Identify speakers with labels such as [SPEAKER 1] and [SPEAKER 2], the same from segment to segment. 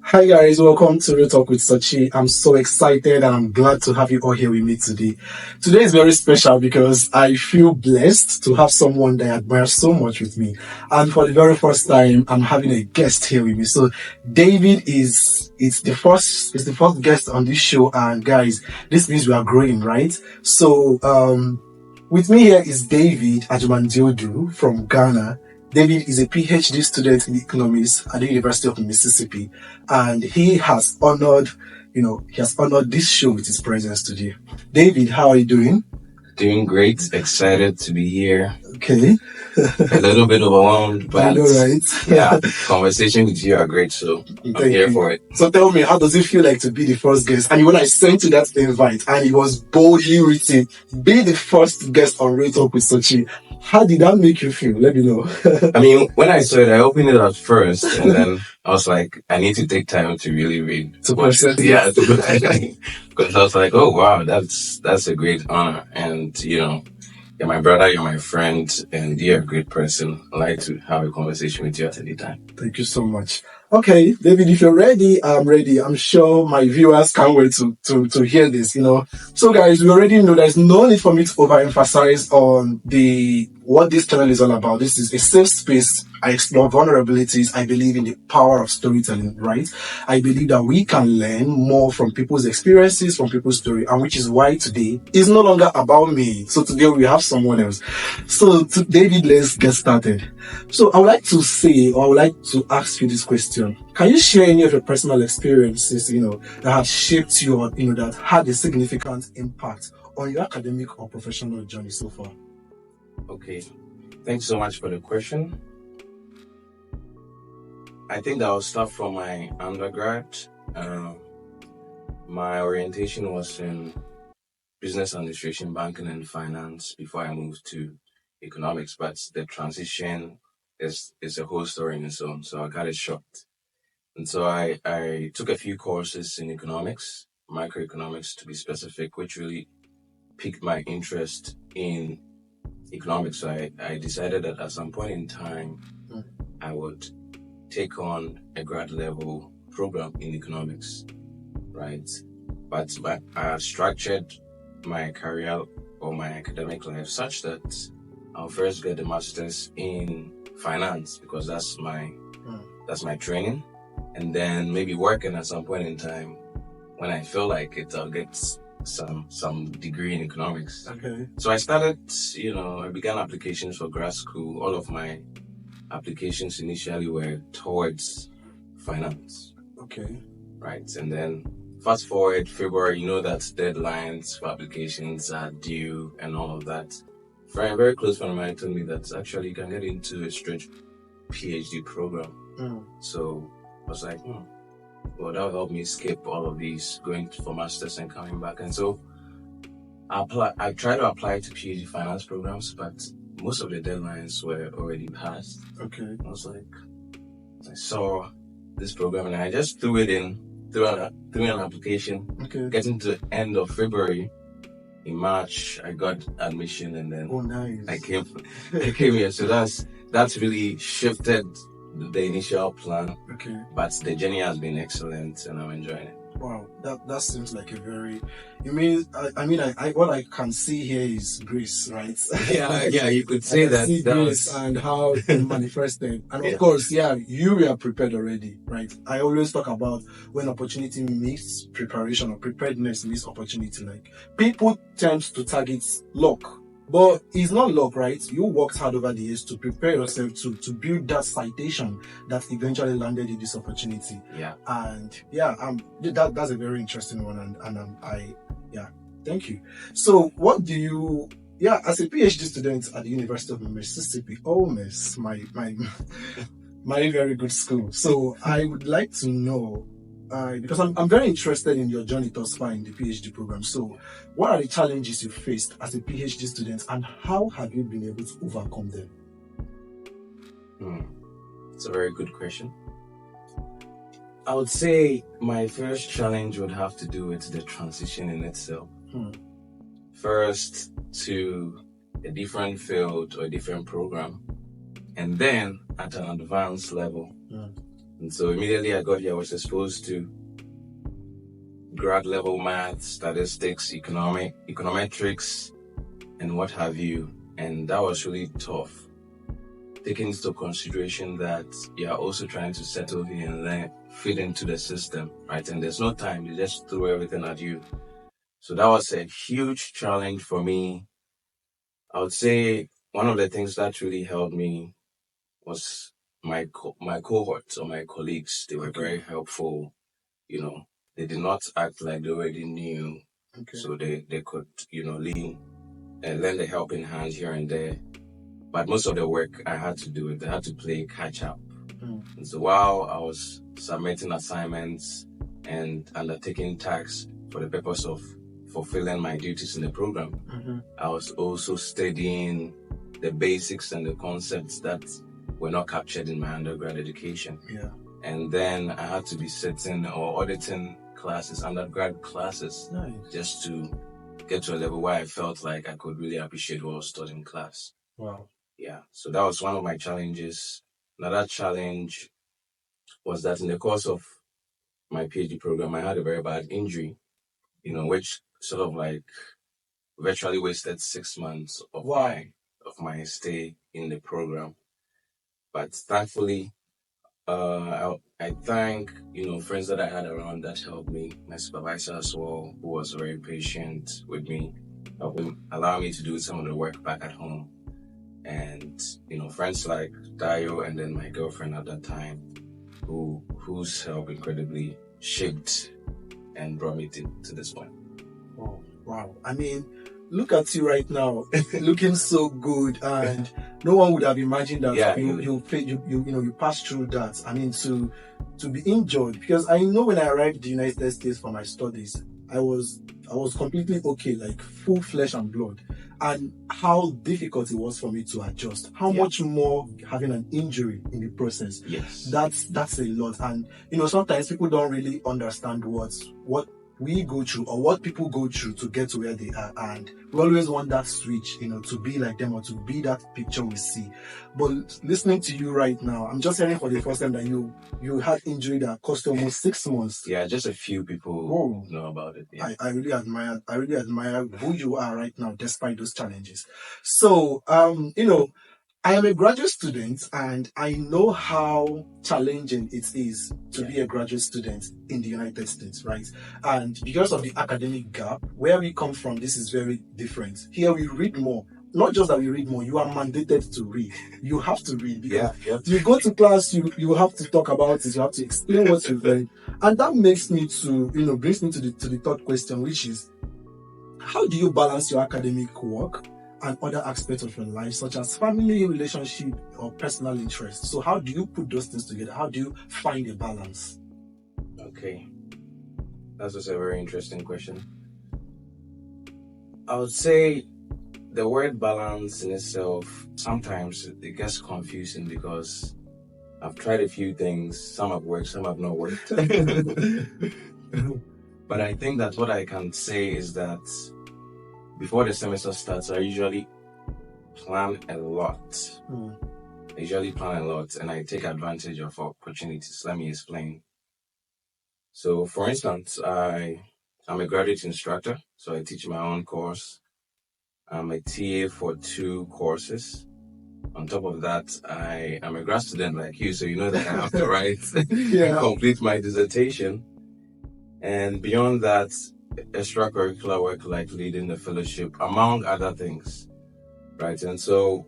[SPEAKER 1] Hi guys, welcome to Real Talk with Sachi. I'm so excited and I'm glad to have you all here with me today. Today is very special because I feel blessed to have someone that I admire so much with me. And for the very first time, I'm having a guest here with me. So David is the first guest on this show, and guys, this means we are growing, right? So with me here is David Agyeman-Duodu from Ghana. David is a Ph.D. student in economics at the University of Mississippi, and he has honored this show with his presence today. David, how are you doing?
[SPEAKER 2] Doing great. Excited to be here.
[SPEAKER 1] Okay.
[SPEAKER 2] A little bit overwhelmed, but
[SPEAKER 1] I know, right?
[SPEAKER 2] Yeah, conversation with you are great, so I'm here for it.
[SPEAKER 1] So tell me, how does it feel like to be the first guest? And when I sent you that invite, and it was boldly written, be the first guest on Real Talk with Sachi. How did that make you feel? Let me know.
[SPEAKER 2] I mean, when I saw it, I opened it at first, and then I was like, I need to take time to really read. Because I was like, oh wow, that's a great honor, and you're my brother, you're my friend, and you're a great person. I'd like to have a conversation with you at any time.
[SPEAKER 1] Thank you so much. Okay, David, if you're ready, I'm ready. I'm sure my viewers can't wait to hear this, So guys, we already know there's no need for me to overemphasize on what this channel is all about. This is a safe space. I explore vulnerabilities. I believe in the power of storytelling, right? I believe that we can learn more from people's experiences, from people's story, and which is why today is no longer about me. So today we have someone else. So David, let's get started. So I would like to ask you this question. Can you share any of your personal experiences, that have shaped you or, that had a significant impact on your academic or professional journey so far?
[SPEAKER 2] Okay. Thanks so much for the question. I think I'll start from my undergrad. My orientation was in business administration, banking, and finance before I moved to economics. But the transition is a whole story in its own, so I got it shocked. And so I took a few courses in economics, microeconomics to be specific, which really piqued my interest in economics. So I decided that at some point in time, I would take on a grad level program in economics, right? But I had structured my career or my academic life such that I'll first get a master's in finance because that's my training, and then maybe working at some point in time when I feel like it, I'll get some degree in economics.
[SPEAKER 1] Okay.
[SPEAKER 2] So I started, I began applications for grad school. All of my applications initially were towards finance.
[SPEAKER 1] Okay.
[SPEAKER 2] Right. And then fast forward February, that deadlines for applications are due and all of that. A very close friend of mine told me that actually you can get into a straight Ph.D. program. So I was like, well, that will help me skip all of these, going for masters and coming back. And so I tried to apply to PhD finance programs, but most of the deadlines were already passed.
[SPEAKER 1] Okay.
[SPEAKER 2] I was like, I saw this program and I just threw an application.
[SPEAKER 1] Okay.
[SPEAKER 2] Getting to the end of February, in March, I got admission, and then
[SPEAKER 1] nice.
[SPEAKER 2] I came here. So that's really shifted the initial plan.
[SPEAKER 1] Okay.
[SPEAKER 2] But the journey has been excellent, and I'm enjoying it.
[SPEAKER 1] Wow, that seems like a very. What I can see here is grace, right?
[SPEAKER 2] Yeah, you could say that.
[SPEAKER 1] See grace and how it manifested, and of course, you were prepared already, right? I always talk about when opportunity meets preparation or preparedness meets opportunity. Like people tend to target luck. But it's not luck, right? You worked hard over the years to prepare yourself to build that citation that eventually landed you this opportunity.
[SPEAKER 2] Yeah.
[SPEAKER 1] And that's a very interesting one. Thank you. So what do you, as a PhD student at the University of Mississippi, Miss, my very good school. So I would like to know, because I'm very interested in your journey thus far in the PhD program. So what are the challenges you faced as a PhD student and how have you been able to overcome them?
[SPEAKER 2] It's a very good question. I would say my first challenge would have to do with the transition in itself. First to a different field or a different program, and then at an advanced level. And so immediately I got here, I was exposed to grad level math, statistics, econometrics, and what have you. And that was really tough, taking into consideration that you're also trying to settle here and then fit into the system, right? And there's no time, they just throw everything at you. So that was a huge challenge for me. I would say one of the things that really helped me was my cohorts or my colleagues. They were very helpful. You know, they did not act like they already knew. So they could, lean and lend a helping hand here and there. But most of the work I had to do it. I had to play catch up. And so while I was submitting assignments and undertaking tasks for the purpose of fulfilling my duties in the program, I was also studying the basics and the concepts that were not captured in my undergrad education. And then I had to be sitting or auditing classes, undergrad classes, just to get to a level where I felt like I could really appreciate what I was taught in class.
[SPEAKER 1] Wow.
[SPEAKER 2] Yeah, so that was one of my challenges. Another challenge was that in the course of my PhD program, I had a very bad injury, which sort of like virtually wasted 6 months of my stay in the program. But thankfully, I thank friends that I had around that helped me. My supervisor as well, who was very patient with me, helping allow me to do some of the work back at home. And friends like Dayo and then my girlfriend at that time, whose help incredibly shaped and brought me to this point.
[SPEAKER 1] Oh, wow. I mean, look at you right now, looking so good, and no one would have imagined that you passed through that. I mean, to be injured, because I know when I arrived in the United States for my studies, I was completely okay, like full flesh and blood, and how difficult it was for me to adjust. How much more having an injury in the process.
[SPEAKER 2] Yes,
[SPEAKER 1] that's a lot, and sometimes people don't really understand what we go through or what people go through to get to where they are, and we always want that switch, to be like them or to be that picture we see. But listening to you right now, I'm just hearing for the first time that you had injury that cost almost 6 months.
[SPEAKER 2] Yeah, just a few people know about it. Yeah.
[SPEAKER 1] I really admire who you are right now despite those challenges. So I am a graduate student, and I know how challenging it is to be a graduate student in the United States, right? And because of the academic gap, where we come from, this is very different. Here we read more. Not just that we read more, you are mandated to read. You have to read because you go to class, you have to talk about it, you have to explain what you've learned. And that makes me brings me to the third question, which is, how do you balance your academic work and other aspects of your life, such as family, relationship, or personal interest? So how do you put those things together? How do you find a balance?
[SPEAKER 2] Okay, that's just a very interesting question. I would say the word balance in itself, sometimes it gets confusing because I've tried a few things. Some have worked, some have not worked. But I think that what I can say is that before the semester starts, I usually plan a lot. And I take advantage of opportunities. Let me explain. So, for instance, I'm a graduate instructor, so I teach my own course. I'm a TA for 2 courses. On top of that, I am a grad student like you, so you know that I have to write and complete my dissertation. And beyond that, extracurricular work like leading the fellowship, among other things, right? And so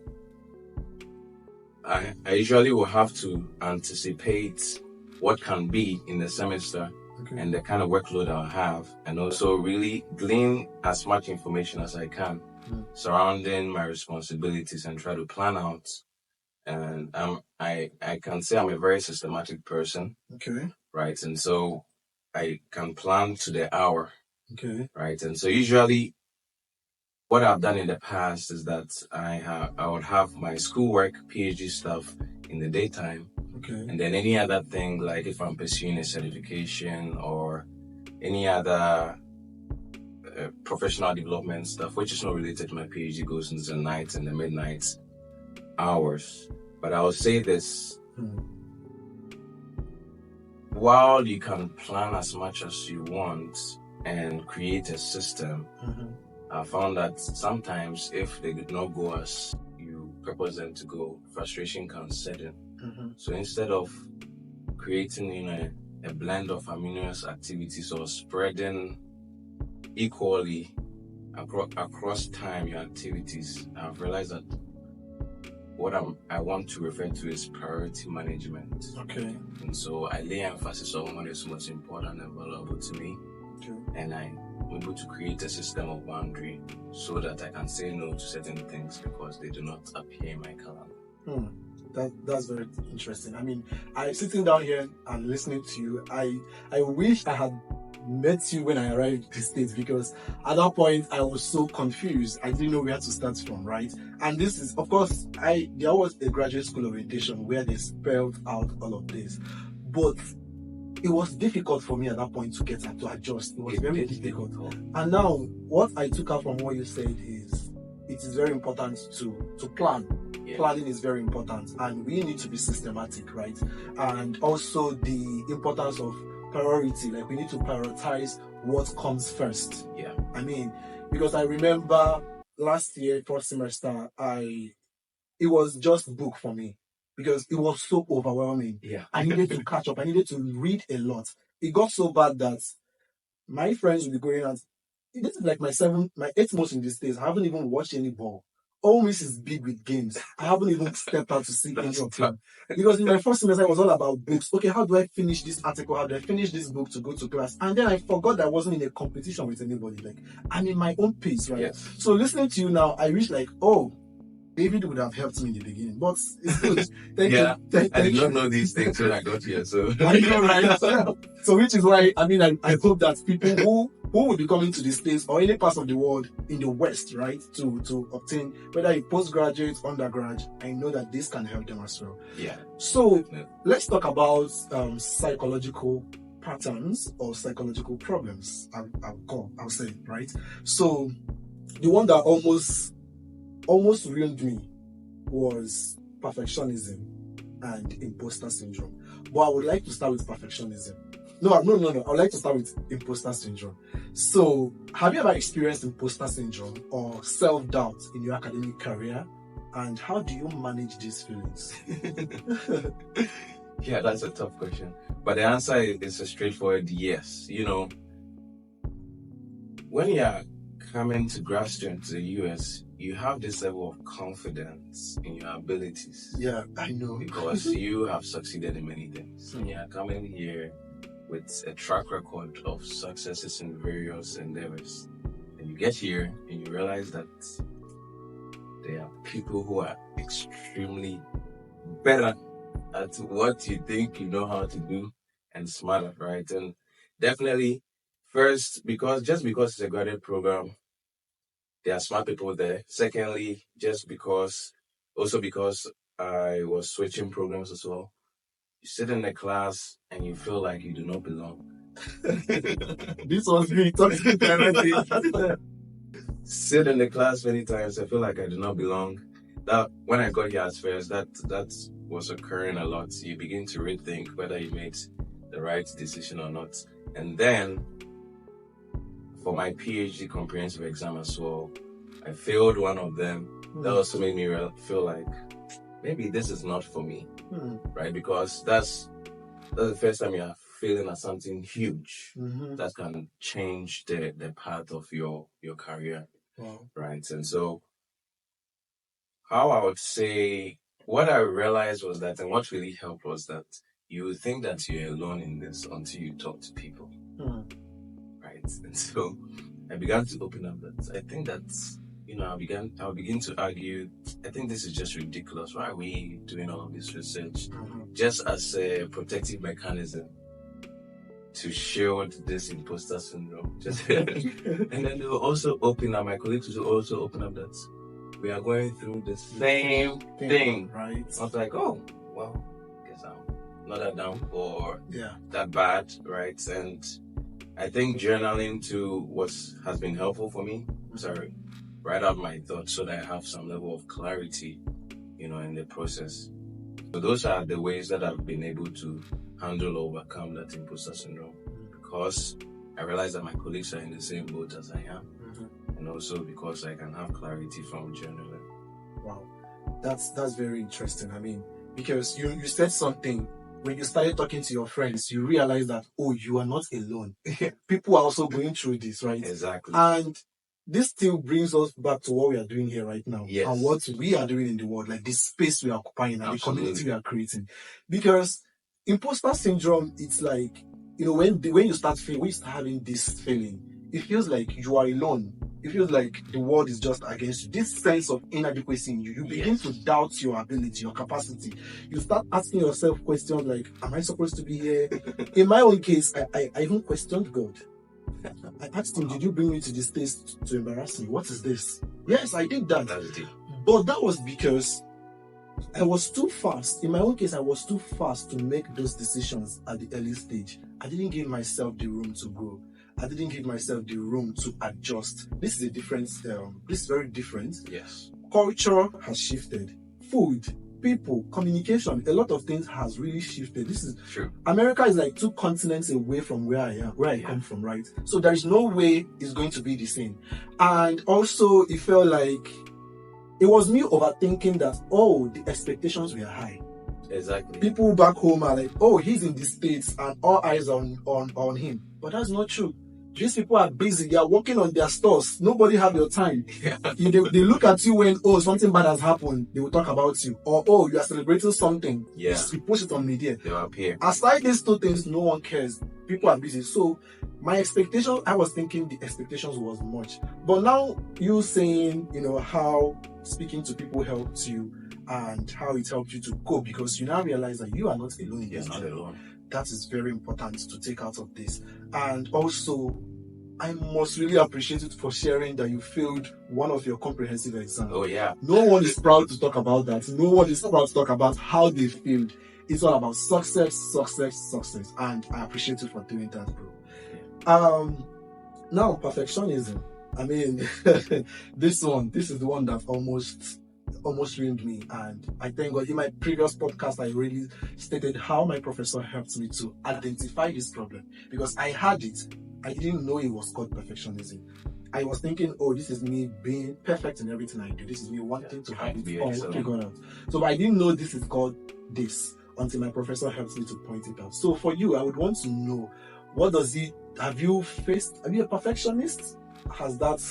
[SPEAKER 2] I usually will have to anticipate what can be in the semester and the kind of workload I'll have, and also really glean as much information as I can surrounding my responsibilities and try to plan out. And I can say I'm a very systematic person, right? And so I can plan to the hour, right? And so usually what I've done in the past is that I would have my schoolwork, PhD stuff in the daytime, and then any other thing, like if I'm pursuing a certification or any other professional development stuff, which is not related to my PhD, goes into the night and the midnight hours. But I will say this, while you can plan as much as you want and create a system, I found that sometimes if they did not go as you purpose them to go, frustration can set in. So instead of creating a blend of amorous activities or spreading equally across time your activities, I've realized that what I want to refer to is priority management.
[SPEAKER 1] Okay.
[SPEAKER 2] And so I lay emphasis on what is most important and valuable to me. Okay. And I'm able to create a system of boundary so that I can say no to certain things because they do not appear in my calendar.
[SPEAKER 1] That's very interesting. I mean, sitting down here and listening to you, I wish I had met you when I arrived in the States, because at that point I was so confused. I didn't know where to start from, right? And this is, of course, there was a graduate school orientation where they spelled out all of this, but it was difficult for me at that point to adjust. It was very difficult. And now, what I took out from what you said is, it is very important to plan. Yeah. Planning is very important, and we need to be systematic, right? And also the importance of priority, like we need to prioritize what comes first.
[SPEAKER 2] Yeah.
[SPEAKER 1] I mean, because I remember last year, first semester, it was just book for me because it was so overwhelming.
[SPEAKER 2] Yeah.
[SPEAKER 1] I needed to catch up. I needed to read a lot. It got so bad that my friends would be going out. This is like my 8th month in these days. I haven't even watched any ball. All Miss is big with games. I haven't even stepped out to see any of them. Because in my first semester, it was all about books. Okay, how do I finish this article? How do I finish this book to go to class? And then I forgot that I wasn't in a competition with anybody. Like, I'm in my own pace, right?
[SPEAKER 2] Yes.
[SPEAKER 1] So listening to you now, I wish like, oh, David would have helped me in the beginning. But it's good. Thank you.
[SPEAKER 2] I did not know these things when I got here. So
[SPEAKER 1] I know, right? So which is why, I mean, I hope that people who will be coming to the States or any parts of the world in the West, right, to obtain whether a postgraduate, undergrad, I know that this can help them as well.
[SPEAKER 2] Yeah.
[SPEAKER 1] So let's talk about psychological patterns or psychological problems. I'll say, right? So the one that almost ruined me was perfectionism and imposter syndrome. But I would like to start with perfectionism. No. I would like to start with imposter syndrome. So, have you ever experienced imposter syndrome or self-doubt in your academic career? And how do you manage these feelings?
[SPEAKER 2] Yeah, that's a tough question. But the answer is a straightforward yes. You know, when you're coming to grad student to the US, you have this level of confidence in your abilities.
[SPEAKER 1] Yeah, I know.
[SPEAKER 2] Because you have succeeded in many things. And you're coming here with a track record of successes in various endeavors. And you get here and you realize that there are people who are extremely better at what you think you know how to do and smarter, right? And definitely, first, because it's a graduate program, there are smart people there. Secondly, because I was switching programs as well. You sit in the class and you feel like you do not belong.
[SPEAKER 1] This was me talking directly.
[SPEAKER 2] Sit in the class many times, I feel like I do not belong. That when I got here at first, that was occurring a lot. You begin to rethink whether you made the right decision or not. And then for my Ph.D. comprehensive exam as well, I failed one of them. That also made me feel like maybe this is not for me, right? Because that's the first time you're failing at something huge that can change the path of your career, right? And so, how I would say, what I realized was that, and what really helped was that you think that you're alone in this until you talk to people, right? And so, I began to open up that I think that's. I'll begin to argue, I think this is just ridiculous. Why are we doing all of this research? Just as a protective mechanism to shield this imposter syndrome. And then they will also open up, my colleagues will also open up that we are going through the same thing.
[SPEAKER 1] Right.
[SPEAKER 2] I was like, oh, well, I guess I'm not that down or that bad, right? And I think journaling too has been helpful for me. Write out my thoughts so that I have some level of clarity, in the process. So those are the ways that I've been able to handle or overcome that imposter syndrome, because I realize that my colleagues are in the same boat as I am, and also because I can have clarity from journaling.
[SPEAKER 1] Wow, that's very interesting. I mean, because you said something when you started talking to your friends, you realize that, oh, you are not alone. People are also going through this, right?
[SPEAKER 2] Exactly.
[SPEAKER 1] And this still brings us back to what we are doing here right now,
[SPEAKER 2] Yes.
[SPEAKER 1] and what we are doing in the world, like this space we are occupying and
[SPEAKER 2] Absolutely.
[SPEAKER 1] the community we are creating. Because imposter syndrome, it's like, when you start having this feeling, it feels like you are alone. It feels like the world is just against you. This sense of inadequacy in you, you begin to doubt your ability, your capacity. You start asking yourself questions like, am I supposed to be here? In my own case, I even questioned God. I asked him, did you bring me to this place to embarrass me? What is this? Yes, I did that. But that was because I was too fast. In my own case, I was too fast to make those decisions at the early stage. I didn't give myself the room to grow. I didn't give myself the room to adjust. This is a difference. This is very different.
[SPEAKER 2] Yes.
[SPEAKER 1] Culture has shifted. Food, people, communication, a lot of things has really shifted. This is
[SPEAKER 2] true.
[SPEAKER 1] America is like 2 continents away from where I come from, right? So there is no way it's going to be the same. And also, it felt like it was me overthinking that, oh, the expectations were high.
[SPEAKER 2] Exactly.
[SPEAKER 1] People back home are like, oh, he's in the States and all eyes on him. But that's not true. These people are busy. They are working on their stores. Nobody have your time.
[SPEAKER 2] Yeah.
[SPEAKER 1] They look at you when, oh, something bad has happened. They will talk about you. Or, oh, you are celebrating something.
[SPEAKER 2] Yeah.
[SPEAKER 1] You post it on media.
[SPEAKER 2] They will appear.
[SPEAKER 1] Aside these 2 things, no one cares. People are busy. So my expectation, I was thinking the expectations was much. But now you saying, how speaking to people helped you and how it helped you to cope, because you now realize that you are not alone in this journey. That is very important to take out of this. And also, I must really appreciate it for sharing that you failed one of your comprehensive exams.
[SPEAKER 2] Oh, yeah.
[SPEAKER 1] No one is proud to talk about that. No one is proud to talk about how they failed. It's all about success, success, success. And I appreciate you for doing that, bro. Now, perfectionism. I mean, this is the one that almost ruined me. And I thank God, in my previous podcast, I really stated how my professor helped me to identify this problem, because I had it. I didn't know it was called perfectionism. I was thinking, oh, this is me being perfect in everything I do. This is me wanting to have it all figured out. So I didn't know this is called this until my professor helped me to point it out. So for you, I would want to know, have you a perfectionist? Has that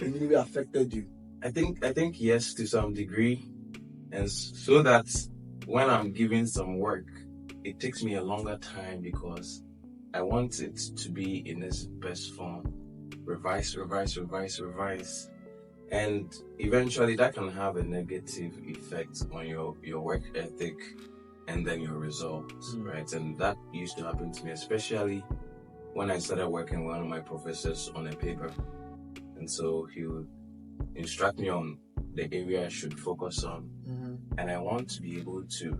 [SPEAKER 1] in any way affected you?
[SPEAKER 2] I think yes, to some degree, and so that when I'm giving some work, it takes me a longer time because I want it to be in its best form. Revise, and eventually that can have a negative effect on your work ethic and then your results, right? And that used to happen to me, especially when I started working with one of my professors on a paper, and so he would instruct me on the area I should focus on, and I want to be able to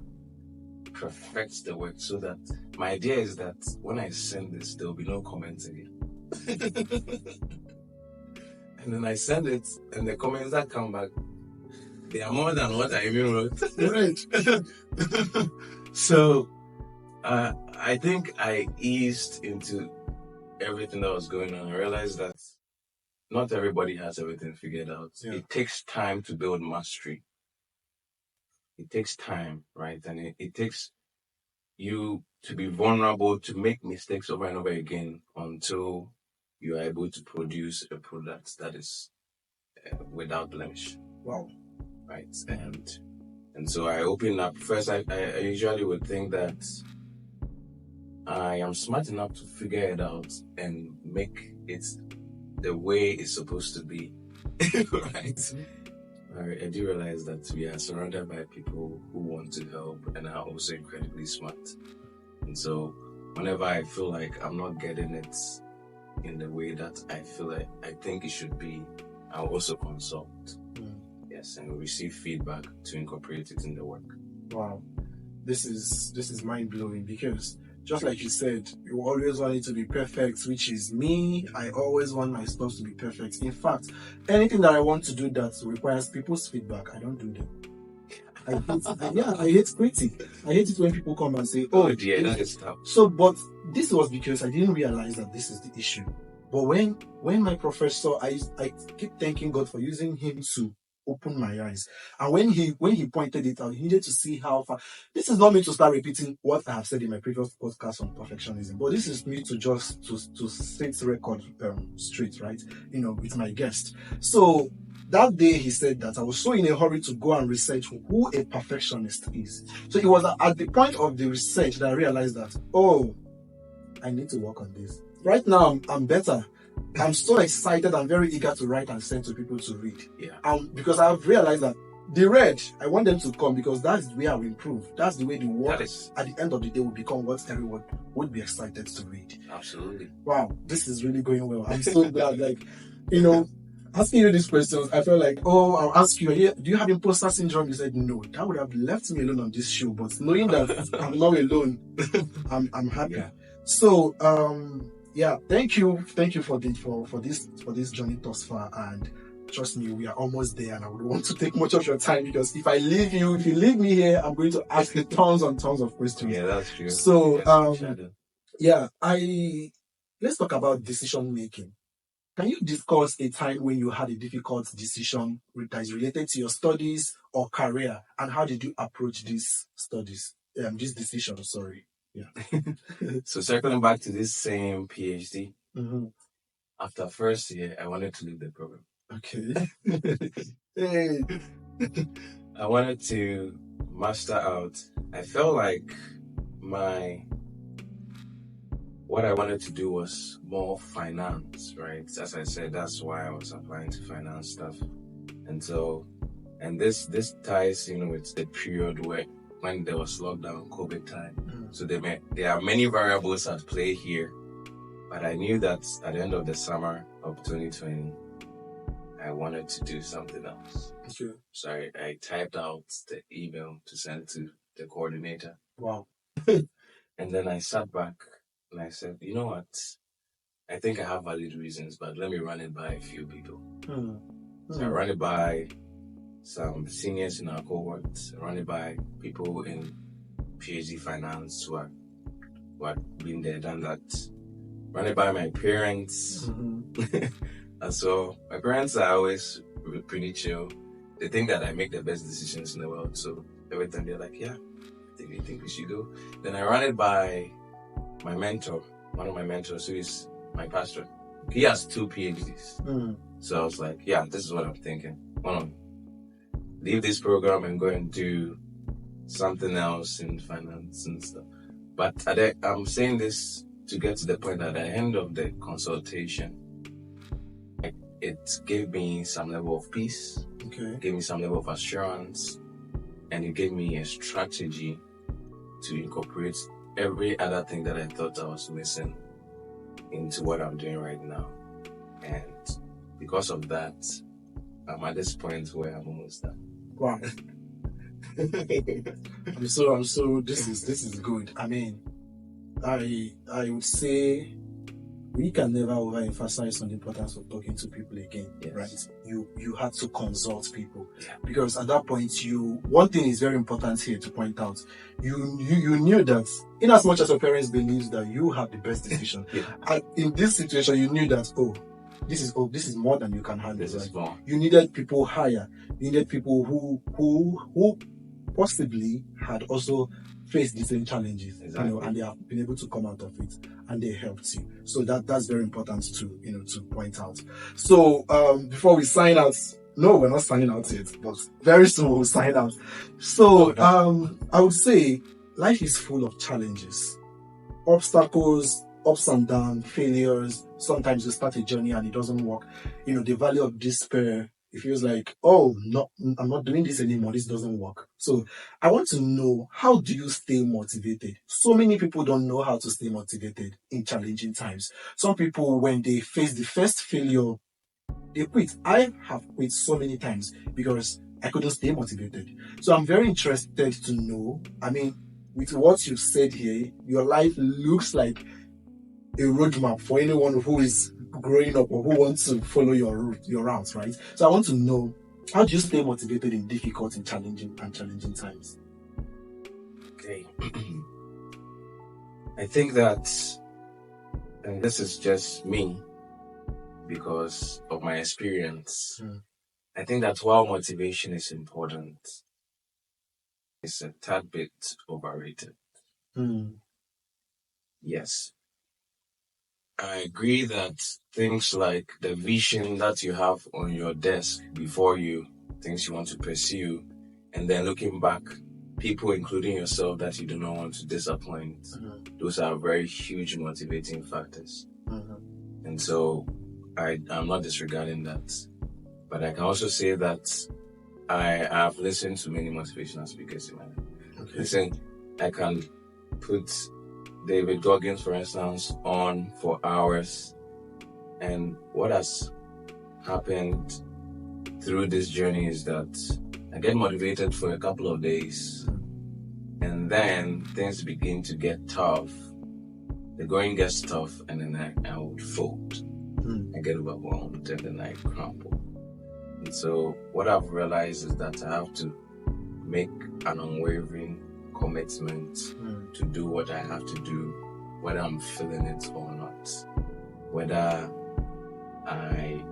[SPEAKER 2] perfect the work so that my idea is that when I send this, there will be no comments again. And then I send it, and the comments that come back, they are more than what I even wrote.
[SPEAKER 1] Right.
[SPEAKER 2] So I think I eased into everything that was going on. I realized that not everybody has everything figured out. Yeah. It takes time to build mastery. It takes time, right? And it takes you to be vulnerable, to make mistakes over and over again until you are able to produce a product that is without blemish.
[SPEAKER 1] Wow.
[SPEAKER 2] Right. And so I open up. First, I usually would think that I am smart enough to figure it out and make it the way it's supposed to be. Right. I do realize that we are surrounded by people who want to help and are also incredibly smart. And so whenever I feel like I'm not getting it in the way that I think it should be, I'll also consult. Yes, and receive feedback to incorporate it in the work.
[SPEAKER 1] Wow. This is mind-blowing, because just like you said, you always want it to be perfect, which is me. I always want my stuff to be perfect. In fact, anything that I want to do that requires people's feedback, I don't do them. I hate critic. I hate it when people come and say,
[SPEAKER 2] oh dear, that is tough.
[SPEAKER 1] So, but this was because I didn't realize that this is the issue. But when my professor, I keep thanking God for using him to open my eyes. And when he pointed it out, he needed to see how far. This is not me to start repeating what I have said in my previous podcast on perfectionism, but this is me to just to set record straight, right? With my guest. So that day he said that I was so in a hurry to go and research who a perfectionist is. So it was at the point of the research that I realized that, I need to work on this. Right now, I'm better. I'm so excited and very eager to write and send to people to read.
[SPEAKER 2] Yeah.
[SPEAKER 1] Because I've realized that the read, I want them to come because that's the way I'll improve. That's the way the work at the end of the day will become what everyone would be excited to read.
[SPEAKER 2] Absolutely.
[SPEAKER 1] Wow, this is really going well. I'm so glad. Asking you these questions, I felt like, I'll ask you, do you have imposter syndrome? You said no. That would have left me alone on this show. But knowing that I'm not alone, I'm happy.
[SPEAKER 2] Yeah.
[SPEAKER 1] So, thank you for this journey thus far, and trust me, we are almost there, and I would want to take much of your time because if you leave me here, I'm going to ask you tons and tons of questions.
[SPEAKER 2] Yeah, that's true.
[SPEAKER 1] So, let's talk about decision making. Can you discuss a time when you had a difficult decision that is related to your studies or career, and how did you approach these decisions? Sorry. Yeah.
[SPEAKER 2] So circling back to this same PhD, after first year, I wanted to leave the program.
[SPEAKER 1] Okay.
[SPEAKER 2] Hey. I wanted to master out. I felt like what I wanted to do was more finance, right? As I said, that's why I was applying to finance stuff. And this ties, with the period when there was lockdown, COVID time. So there are many variables at play here. But I knew that at the end of the summer of 2020, I wanted to do something else.
[SPEAKER 1] Sure.
[SPEAKER 2] So I typed out the email to send to the coordinator.
[SPEAKER 1] Wow.
[SPEAKER 2] And then I sat back and I said, you know what? I think I have valid reasons, but let me run it by a few people. So I ran it by some seniors in our cohort, run it by people in Ph.D. finance who had been there, done that. Run it by my parents. And so my parents are always pretty chill. They think that I make the best decisions in the world. So every time they're like, yeah, I think we should go. Then I ran it by my mentor, one of my mentors who is my pastor. He has 2 PhDs. So I was like, yeah, this is what I'm thinking. I want to leave this program and go and do something else in finance and stuff. But I'm saying this to get to the point that at the end of the consultation, it gave me some level of peace.
[SPEAKER 1] Okay.
[SPEAKER 2] It gave me some level of assurance. And it gave me a strategy to incorporate every other thing that I thought I was missing into what I'm doing right now. And because of that, I'm at this point where I'm almost done.
[SPEAKER 1] Wow. I'm so this is good. I mean, I would say we can never overemphasize on the importance of talking to people again, right? You had to consult people because at that point, one thing is very important here to point out. You knew that in as much as your parents believe that you have the best decision, and in this situation, you knew that this is more than you can handle. Right? You needed people higher. You needed people who possibly had also faced the same challenges, and they have been able to come out of it, and they helped you. So that's very important to point out. So before we sign out, no, we're not signing out yet, but very soon we'll sign out. So I would say life is full of challenges, obstacles, ups and downs, failures. Sometimes you start a journey and it doesn't work. The valley of despair. It feels like, no, I'm not doing this anymore. This doesn't work. So I want to know, how do you stay motivated? So many people don't know how to stay motivated in challenging times. Some people, when they face the first failure, they quit. I have quit so many times because I couldn't stay motivated. So I'm very interested to know, with what you've said here, your life looks like a roadmap for anyone who is growing up or who wants to follow your route, right? So I want to know, How do you stay motivated in difficult and challenging times?
[SPEAKER 2] Okay. I think that, and this is just me because of my experience, I think that while motivation is important, it's a tad bit overrated. Yes. I agree that things like the vision that you have on your desk before you, things you want to pursue, and then looking back, people, including yourself, that you do not want to disappoint, those are very huge motivating factors. And so I'm not disregarding that. But I can also say that I have listened to many motivational speakers in my life. Okay. Listen, I can put David Goggins, for instance, on for hours. And what has happened through this journey is that I get motivated for a couple of days, and then things begin to get tough. The going gets tough, and then I would fold. I get overwhelmed, and then I crumble. And so what I've realized is that I have to make an unwavering commitment to do what I have to do, whether I'm feeling it or not. Whether I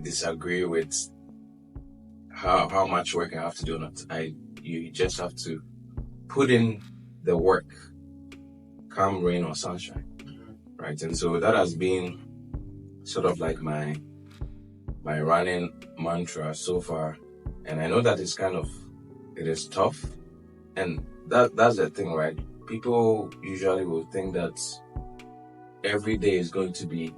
[SPEAKER 2] disagree with how much work I have to do or not. You just have to put in the work, come rain or sunshine, right? And so that has been sort of like my running mantra so far. And I know that it is tough. And that's the thing, right? People usually will think that every day is going to be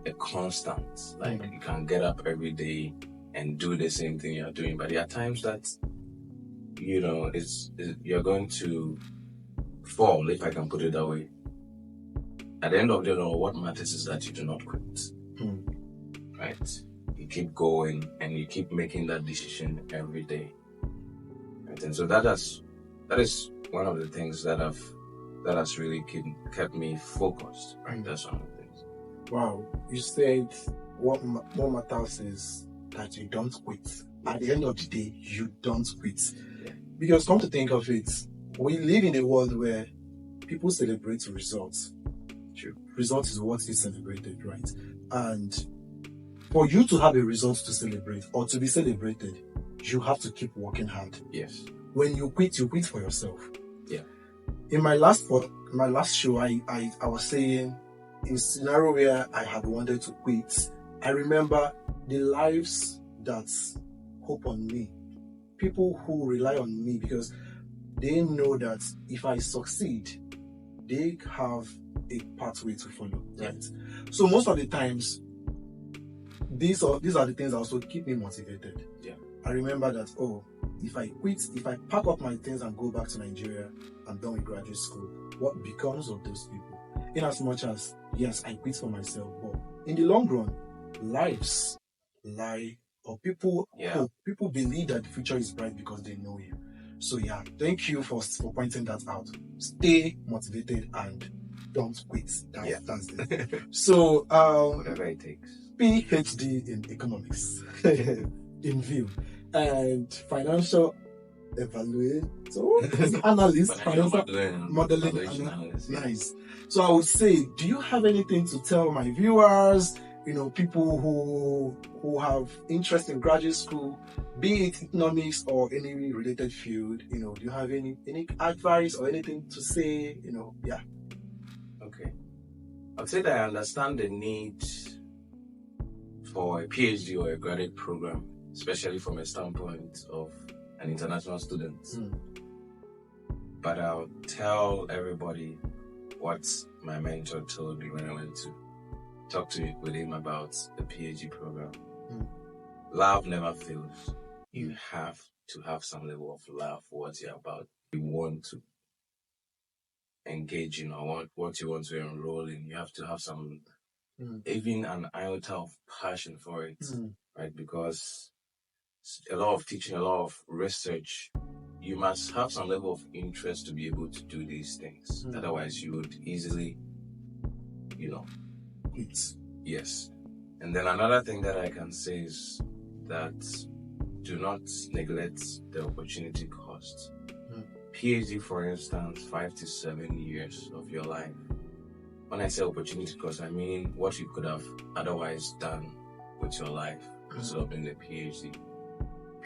[SPEAKER 2] a constant. Like you can get up every day and do the same thing you're doing. But there are times that, you're going to fall, if I can put it that way. At the end of the day, what matters is that you do not quit. Right? You keep going and you keep making that decision every day. Right? And so that is one of the things that has really kept me focused. Right? That's one of the things.
[SPEAKER 1] Wow. You said what matters is that you don't quit. At the end of the day, you don't quit. Yeah. Because come to think of it, we live in a world where people celebrate results.
[SPEAKER 2] True.
[SPEAKER 1] Results is what is celebrated, right? And for you to have a result to celebrate or to be celebrated, you have to keep working hard.
[SPEAKER 2] Yes.
[SPEAKER 1] When you quit for yourself.
[SPEAKER 2] Yeah.
[SPEAKER 1] In my last show, I was saying, in a scenario where I had wanted to quit, I remember the lives that hope on me, people who rely on me because they know that if I succeed, they have a pathway to follow, right? So most of the times, these are the things that also keep me motivated.
[SPEAKER 2] Yeah.
[SPEAKER 1] I remember that, if I quit, if I pack up my things and go back to Nigeria, I'm done with graduate school, what becomes of those people? In as much as, yes, I quit for myself, but in the long run, lives lie, or people hope, people believe that the future is bright because they know you. So yeah, thank you for pointing that out. Stay motivated and don't quit. That's it. So
[SPEAKER 2] whatever it takes.
[SPEAKER 1] Ph.D. in economics in view, and financial analyst, financial modeling analyst. Nice. So I would say, do you have anything to tell my viewers? People who have interest in graduate school, be it economics or any related field. Do you have any advice or anything to say? Yeah.
[SPEAKER 2] Okay. I'd say that I understand the need for a PhD or a graduate program, especially from a standpoint of an international student. But I'll tell everybody what my mentor told me when I went to talk with him about the PhD program. Love never fails. You have to have some level of love for what you're about. You want to engage in or what you want to enroll in. You have to have some, even an iota of passion for it, right? Because a lot of teaching, a lot of research, you must have some level of interest to be able to do these things. Otherwise, you would easily,
[SPEAKER 1] quit.
[SPEAKER 2] Yes. And then another thing that I can say is that do not neglect the opportunity cost.
[SPEAKER 1] Mm.
[SPEAKER 2] PhD, for instance, 5 to 7 years of your life. When I say opportunity cost, I mean what you could have otherwise done with your life instead of doing a PhD.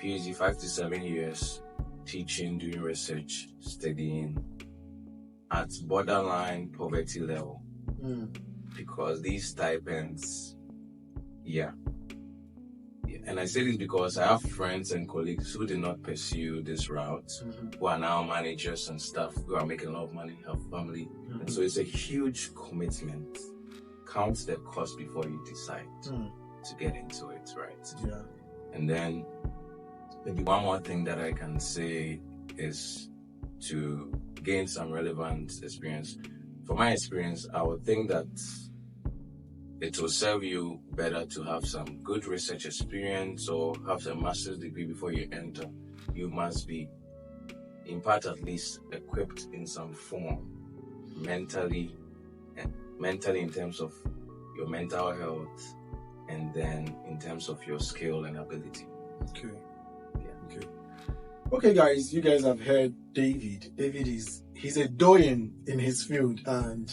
[SPEAKER 2] PhD, 5 to 7 years, teaching, doing research, studying at borderline poverty level. Because these stipends, and I say this because I have friends and colleagues who did not pursue this route, who are now managers and stuff, who are making a lot of money, have family. And so it's a huge commitment. Count the cost before you decide to get into it, right?
[SPEAKER 1] Yeah.
[SPEAKER 2] And then maybe one more thing that I can say is to gain some relevant experience. From my experience, I would think that it will serve you better to have some good research experience or have a master's degree before you enter. You must be, in part at least, equipped in some form, mentally in terms of your mental health, and then in terms of your skill and ability.
[SPEAKER 1] Okay. Okay, guys, you guys have heard David. He's a doyen in his field, and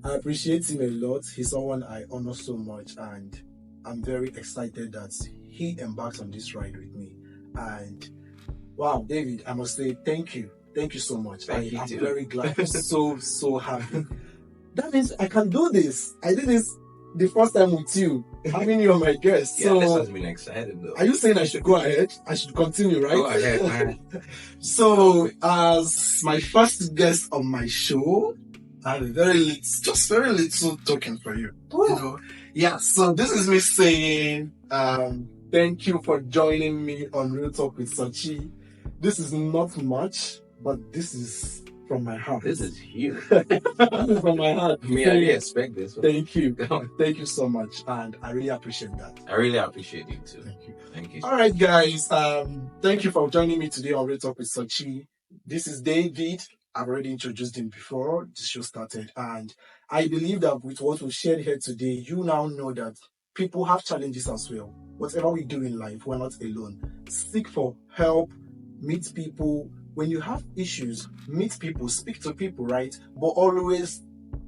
[SPEAKER 1] I appreciate him a lot. He's someone I honor so much, and I'm very excited that he embarked on this ride with me. And wow, David, I must say thank you. Thank you so much. I'm very glad. so happy. That means I can do this. I did this the first time with you, having you on my guest.
[SPEAKER 2] Yeah, this has been exciting though.
[SPEAKER 1] Are you saying I should go ahead? I should continue, right?
[SPEAKER 2] Go ahead, man.
[SPEAKER 1] So, as my first guest on my show, I have a very little token for you. You know? Yeah, so this is me saying thank you for joining me on Real Talk with Sachi. This is not much, but this is from my heart.
[SPEAKER 2] This is huge.
[SPEAKER 1] From my heart.
[SPEAKER 2] I mean, I didn't expect this.
[SPEAKER 1] Thank you. Thank you so much. And I really appreciate that.
[SPEAKER 2] I really appreciate you too.
[SPEAKER 1] Thank you. All right, guys. Thank you for joining me today on Real Talk with Sachi. This is David. I've already introduced him before the show started. And I believe that with what we've shared here today, you now know that people have challenges as well. Whatever we do in life, we're not alone. Seek for help, meet people. When you have issues, meet people, speak to people, right? But always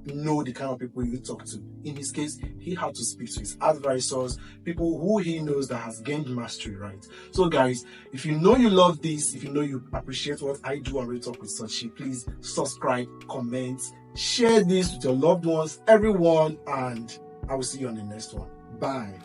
[SPEAKER 1] know the kind of people you talk to. In his case, he had to speak to his advisors, people who he knows that has gained mastery, right? So guys, if you know you love this, if you know you appreciate what I do on Real Talk with Sachi, please subscribe, comment, share this with your loved ones, everyone, and I will see you on the next one. Bye.